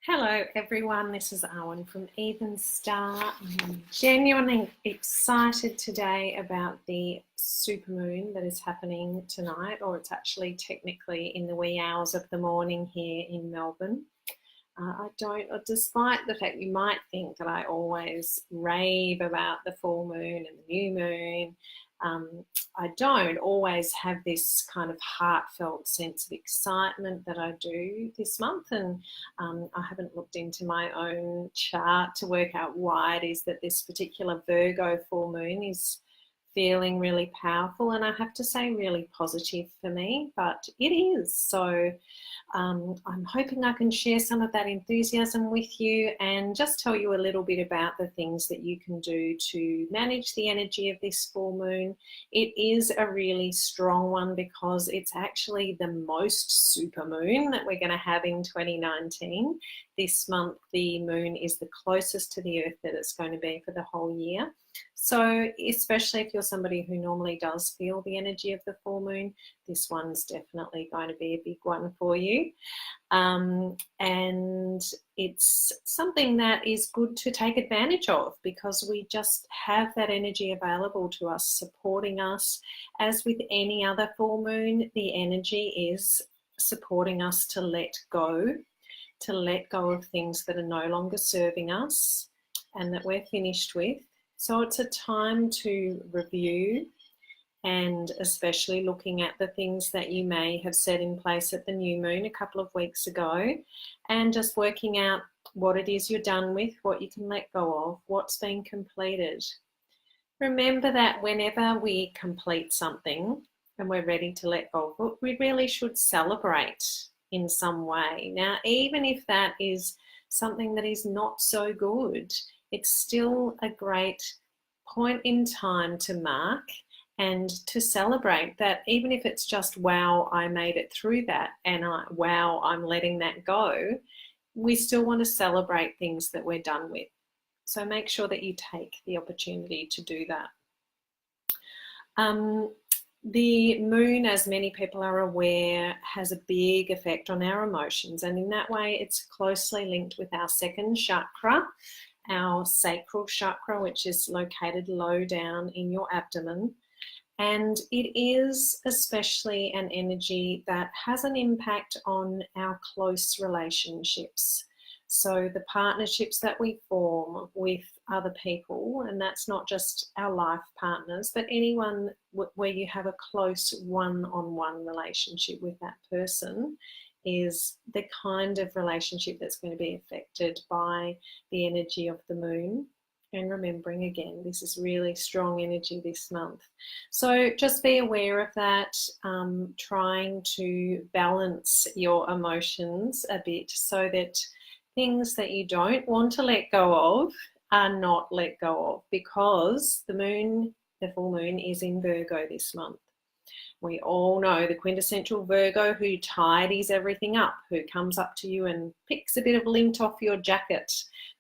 Hello everyone, this is Arwen from Even Star. I'm genuinely excited today about the supermoon that is happening tonight, or it's actually technically in the wee hours of the morning here in Melbourne. Despite the fact you might think that I always rave about the full moon and the new moon, I don't always have this kind of heartfelt sense of excitement that I do this month. And I haven't looked into my own chart to work out why it is that this particular Virgo full moon is feeling really powerful, and I have to say really positive for me, but it is. So I'm hoping I can share some of that enthusiasm with you and just tell you a little bit about the things that you can do to manage the energy of this full moon. It is a really strong one because it's actually the most super moon that we're going to have in 2019. This month the moon is the closest to the earth that it's going to be for the whole year. So especially if you're somebody who normally does feel the energy of the full moon, this one's definitely going to be a big one for you. And it's something that is good to take advantage of because we just have that energy available to us, supporting us. As with any other full moon, the energy is supporting us to let go of things that are no longer serving us and that we're finished with. So it's a time to review, and especially looking at the things that you may have set in place at the new moon a couple of weeks ago, and just working out what it is you're done with, what you can let go of, what's been completed. Remember that whenever we complete something and we're ready to let go of it, we really should celebrate in some way. Now, even if that is something that is not so good, it's still a great point in time to mark and to celebrate that, even if it's just, wow, I made it through that, and wow, I'm letting that go. We still want to celebrate things that we're done with. So make sure that you take the opportunity to do that. The moon, as many people are aware, has a big effect on our emotions, and in that way it's closely linked with our second chakra, our sacral chakra, which is located low down in your abdomen. And it is especially an energy that has an impact on our close relationships. So the partnerships that we form with other people, and that's not just our life partners, but anyone where you have a close one-on-one relationship with that person, is the kind of relationship that's going to be affected by the energy of the moon. And remembering, again, this is really strong energy this month. So just be aware of that, trying to balance your emotions a bit so that things that you don't want to let go of are not let go of, because the full moon is in Virgo this month. We all know the quintessential Virgo who tidies everything up, who comes up to you and picks a bit of lint off your jacket,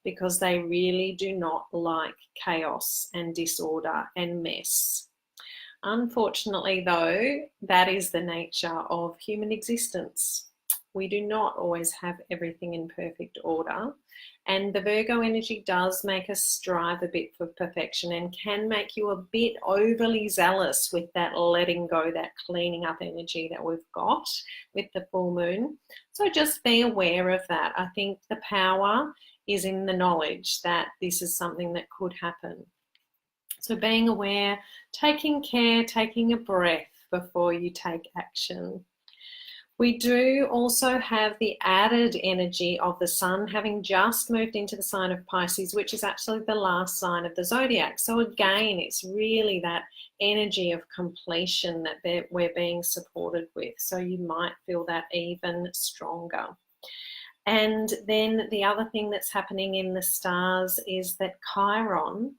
because they really do not like chaos and disorder and mess. Unfortunately, though, that is the nature of human existence. We do not always have everything in perfect order. And the Virgo energy does make us strive a bit for perfection and can make you a bit overly zealous with that letting go, that cleaning up energy that we've got with the full moon. So just be aware of that. I think the power is in the knowledge that this is something that could happen. So being aware, taking care, taking a breath before you take action. We do also have the added energy of the sun having just moved into the sign of Pisces, which is actually the last sign of the zodiac. So again, it's really that energy of completion that we're being supported with. So you might feel that even stronger. And then the other thing that's happening in the stars is that Chiron,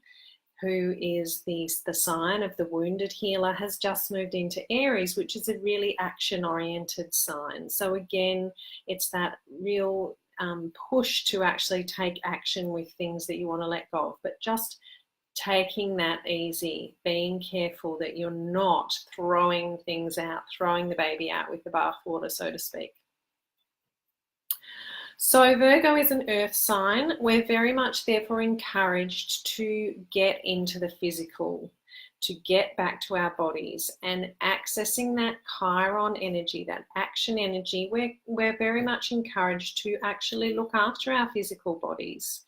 who is the sign of the wounded healer, has just moved into Aries, which is a really action-oriented sign. So again, it's that real push to actually take action with things that you want to let go of, but just taking that easy, being careful that you're not throwing things out, throwing the baby out with the bathwater, so to speak. So Virgo is an earth sign. We're very much therefore encouraged to get into the physical, to get back to our bodies and accessing that Chiron energy, that action energy. We're very much encouraged to actually look after our physical bodies.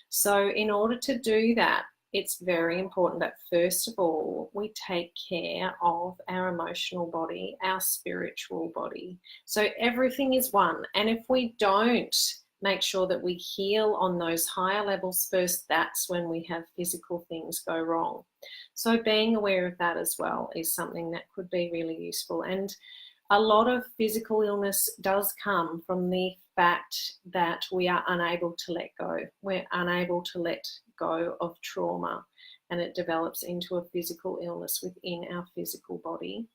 So in order to do that, it's very important that first of all, we take care of our emotional body, our spiritual body. So everything is one. And if we don't make sure that we heal on those higher levels first, that's when we have physical things go wrong. So being aware of that as well is something that could be really useful. And a lot of physical illness does come from the fact that we are unable to let go. We're unable to let go of trauma, and it develops into a physical illness within our physical body.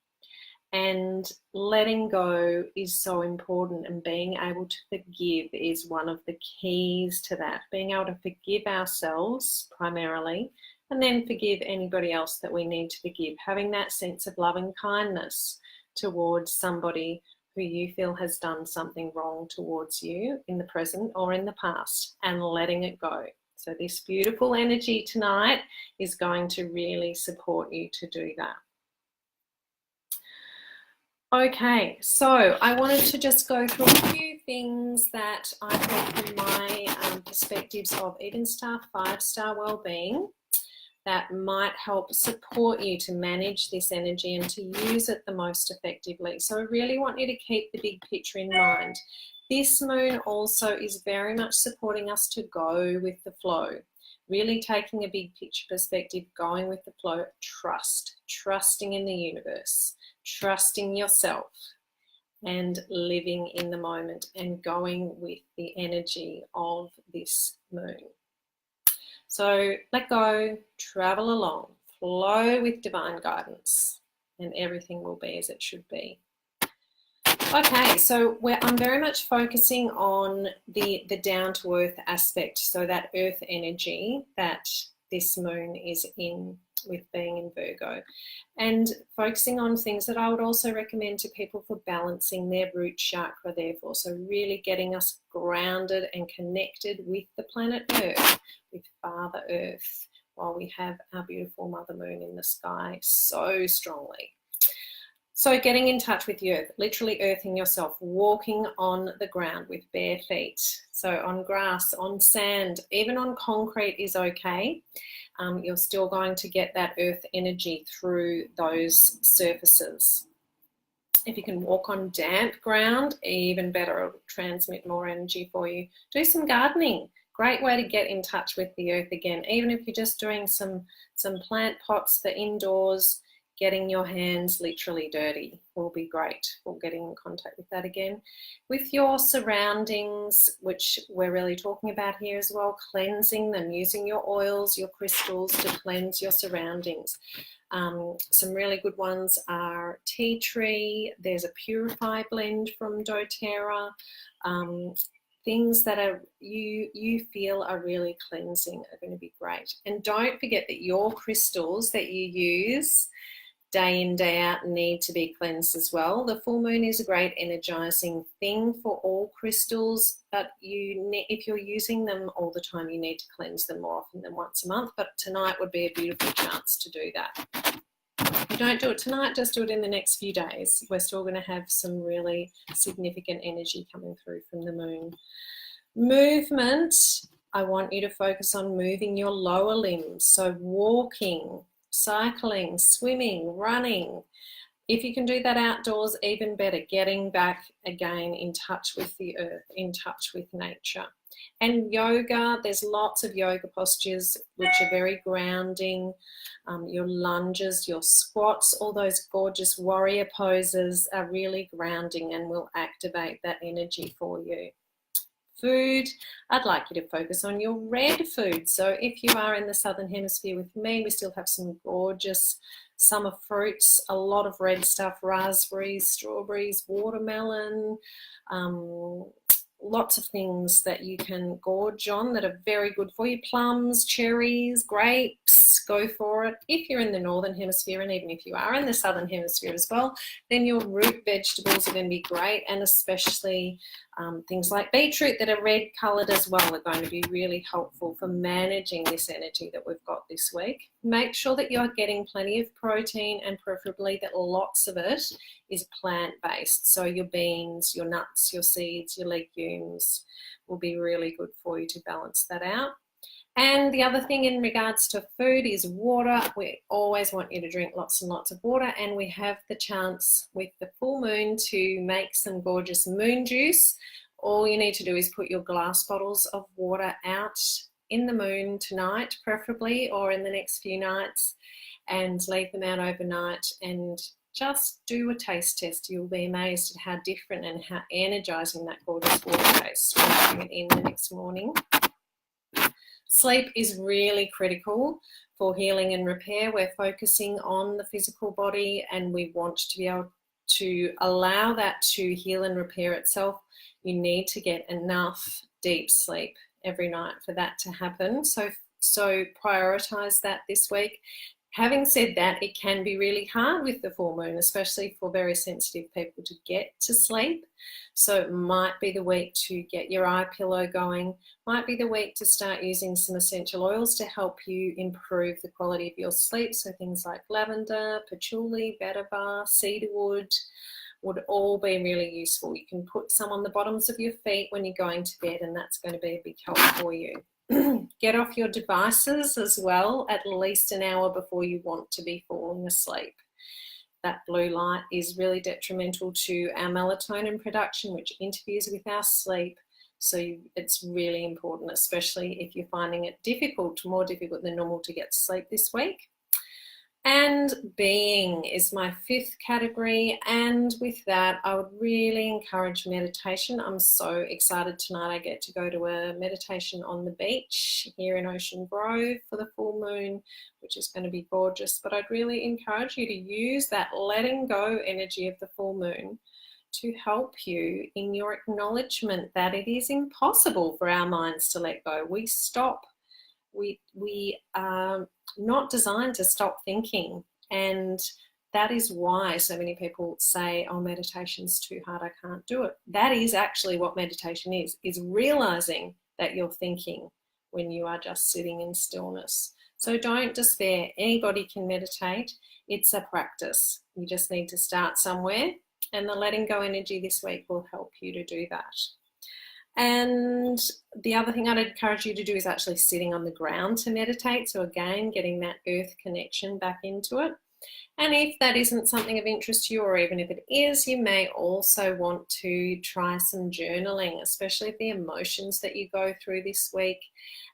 And letting go is so important, and being able to forgive is one of the keys to that. Being able to forgive ourselves primarily, and then forgive anybody else that we need to forgive. Having that sense of love and kindness towards somebody who you feel has done something wrong towards you in the present or in the past, and letting it go. So this beautiful energy tonight is going to really support you to do that. Okay, so I wanted to just go through a few things that I thought from my perspectives of even star, 5-star well-being that might help support you to manage this energy and to use it the most effectively. So I really want you to keep the big picture in mind. This moon also is very much supporting us to go with the flow, really taking a big picture perspective, going with the flow, trusting in the universe, trusting yourself, and living in the moment and going with the energy of this moon. So let go, travel along, flow with divine guidance, and everything will be as it should be. Okay, so I'm very much focusing on the down-to-earth aspect, so that earth energy that this moon is in with being in Virgo, and focusing on things that I would also recommend to people for balancing their root chakra, therefore. So really getting us grounded and connected with the planet Earth, with Father Earth, while we have our beautiful Mother Moon in the sky so strongly. So getting in touch with the earth, literally earthing yourself, walking on the ground with bare feet. So on grass, on sand, even on concrete is okay. You're still going to get that earth energy through those surfaces. If you can walk on damp ground, even better, it'll transmit more energy for you. Do some gardening. Great way to get in touch with the earth again. Even if you're just doing some plant pots for indoors, getting your hands literally dirty will be great for getting in contact with that again. With your surroundings, which we're really talking about here as well, cleansing them, using your oils, your crystals to cleanse your surroundings. Some really good ones are tea tree. There's a Purify blend from doTERRA. Things that are you feel are really cleansing are going to be great. And don't forget that your crystals that you use day in, day out need to be cleansed as well. The full moon is a great energizing thing for all crystals, but if you're using them all the time, you need to cleanse them more often than once a month. But tonight would be a beautiful chance to do that. If you don't do it tonight, just do it in the next few days. We're still going to have some really significant energy coming through from the moon. Movement, I want you to focus on moving your lower limbs. So walking, cycling, swimming, running. If you can do that outdoors, even better. Getting back again in touch with the earth, in touch with nature. And yoga, there's lots of yoga postures which are very grounding. Your lunges, your squats, all those gorgeous warrior poses are really grounding and will activate that energy for you. Food, I'd like you to focus on your red food. So if you are in the Southern Hemisphere with me, we still have some gorgeous summer fruits, a lot of red stuff, raspberries, strawberries, watermelon, lots of things that you can gorge on that are very good for you. Plums, cherries, grapes, go for it. If you're in the Northern Hemisphere, and even if you are in the Southern Hemisphere as well, then your root vegetables are going to be great, and especially Things like beetroot that are red coloured as well are going to be really helpful for managing this energy that we've got this week. Make sure that you're getting plenty of protein, and preferably that lots of it is plant-based. So your beans, your nuts, your seeds, your legumes will be really good for you to balance that out. And the other thing in regards to food is water. We always want you to drink lots and lots of water, and we have the chance with the full moon to make some gorgeous moon juice. All you need to do is put your glass bottles of water out in the moon tonight, preferably, or in the next few nights, and leave them out overnight and just do a taste test. You'll be amazed at how different and how energizing that gorgeous water tastes when you bring it in the next morning. Sleep is really critical for healing and repair. We're focusing on the physical body, and we want to be able to allow that to heal and repair itself. You need to get enough deep sleep every night for that to happen. So prioritize that this week. Having said that, it can be really hard with the full moon, especially for very sensitive people, to get to sleep. So it might be the week to get your eye pillow going, might be the week to start using some essential oils to help you improve the quality of your sleep. So things like lavender, patchouli, vetiver, cedarwood would all be really useful. You can put some on the bottoms of your feet when you're going to bed, and that's going to be a big help for you. Get off your devices as well at least an hour before you want to be falling asleep. That blue light is really detrimental to our melatonin production, which interferes with our sleep. So it's really important, especially if you're finding it difficult, more difficult than normal to get to sleep this week. And being is my fifth category, and with that I would really encourage meditation. I'm so excited tonight I get to go to a meditation on the beach here in Ocean Grove for the full moon, which is going to be gorgeous. But I'd really encourage you to use that letting go energy of the full moon to help you in your acknowledgement that it is impossible for our minds to let go. We stop. We are not designed to stop thinking, and that is why so many people say, oh, meditation's too hard, I can't do it. That is actually what meditation is realizing that you're thinking when you are just sitting in stillness. So don't despair. Anybody can meditate. It's a practice. You just need to start somewhere, and the letting go energy this week will help you to do that. And the other thing I'd encourage you to do is actually sitting on the ground to meditate. So again, getting that earth connection back into it. And if that isn't something of interest to you, or even if it is, you may also want to try some journaling, especially if the emotions that you go through this week,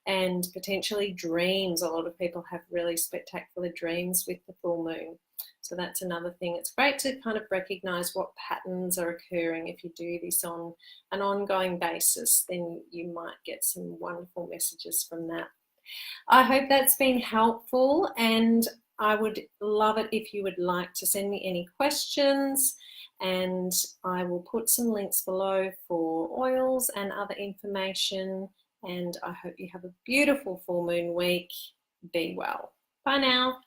and potentially dreams. A lot of people have really spectacular dreams with the full moon. So that's another thing. It's great to kind of recognize what patterns are occurring. If you do this on an ongoing basis, then you might get some wonderful messages from that. I hope that's been helpful, and I would love it if you would like to send me any questions, and I will put some links below for oils and other information. And I hope you have a beautiful full moon week. Be well. Bye now.